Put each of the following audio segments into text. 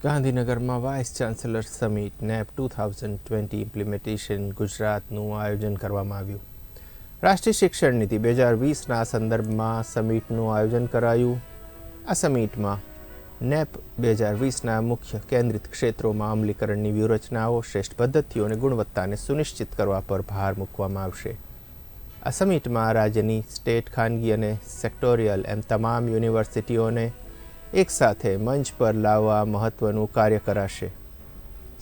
ગાંધીનગરમાં vice chancellor summit NEP 2020 implementation ગુજરાતનું આયોજન કરવામાં આવ્યું. રાષ્ટ્રીય શિક્ષણ નીતિ 2020ના સંદર્ભમાં સમિટનું આયોજન કરાયું. આ સમિટમાં નેપ 2020ના મુખ્ય કેન્દ્રિત ક્ષેત્રોમાં અમલીકરણની વ્યૂહરચનાઓ, શ્રેષ્ઠ પદ્ધતિઓ અને ગુણવત્તાને સુનિશ્ચિત કરવા પર ભાર મૂકવામાં આવશે. આ સમિટમાં રાજ્યની સ્ટેટ, ખાનગી અને સેક્ટોરિયલ એમ તમામ યુનિવર્સિટીઓને એકસાથે મંચ પર લાવવા મહત્વનું કાર્ય કરાશે.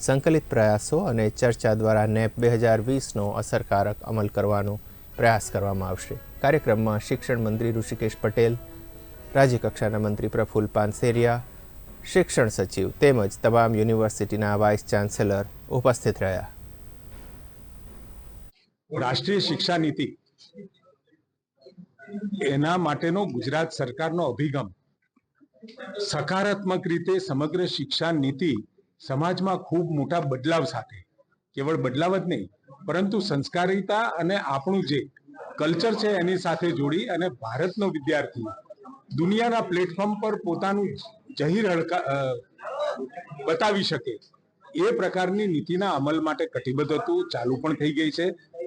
સંકલિત પ્રયાસો અને ચર્ચા દ્વારા નેપ 2020નો અસરકારક અમલ કરવાનો પ્રયાસ કરવામાં આવશે. કાર્યક્રમમાં શિક્ષણ મંત્રી ઋષિકેશ પટેલ, રાજ્યકક્ષાના મંત્રી પ્રફુલ્લ પાનસેરિયા, શિક્ષણ સચિવ તેમજ તમામ યુનિવર્સિટીના વાઇસ ચાન્સેલર ઉપસ્થિત રહ્યા. રાષ્ટ્રીય શિક્ષા નીતિ એના માટેનો ગુજરાત સરકારનો અભિગમ સકારાત્મક રીતે સમગ્ર શિક્ષા નીતિ સમાજમાં ખૂબ મોટા બદલાવ સાથે, કેવળ બદલાવ જ નહીં પરંતુ સંસ્કારિતા અને આપણું જે કલ્ચર છે એની સાથે જોડી અને ભારતનો વિદ્યાર્થી દુનિયાના પ્લેટફોર્મ પર પોતાનું જહીર બતાવી શકે એ પ્રકારની નીતિના અમલ માટે કટિબદ્ધ હતું. ચાલુ પણ થઈ ગઈ છે.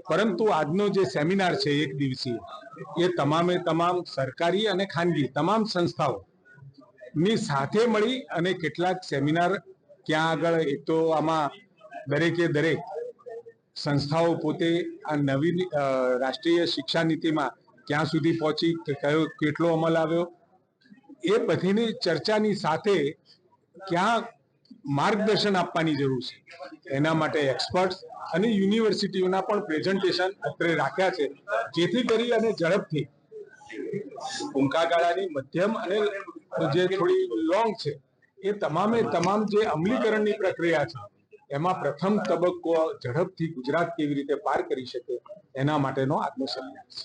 પરંતુ આજનો જે સેમિનાર છે એક દિવસીય, એ તમામે તમામ સરકારી અને ખાનગી તમામ સંસ્થાઓ ની સાથે મળી અને કેટલાક સેમિનાર ક્યાં આગળ, એક તો આમાં દરેકે દરેક સંસ્થાઓ પોતે આ નવી રાષ્ટ્રીય શિક્ષા નીતિમાં ક્યાં સુધી પહોંચી, કેટલો અમલ આવ્યો, એ બધીની ચર્ચાની સાથે ક્યાં માર્ગદર્શન આપવાની જરૂર છે એના માટે એક્સપર્ટ્સ અને યુનિવર્સિટીઓના પણ પ્રેઝન્ટેશન અત્રે રાખ્યા છે, જેથી કરી અને ઝડપથી ટૂંકા ગાળાની, મધ્યમ અને જે થોડી લોંગ છે એ તમામે તમામ જે અમલીકરણની પ્રક્રિયા છે એમાં પ્રથમ તબક્કો ઝડપથી ગુજરાત કેવી રીતે પાર કરી શકે એના માટેનો આજનો સેમિનાર છે.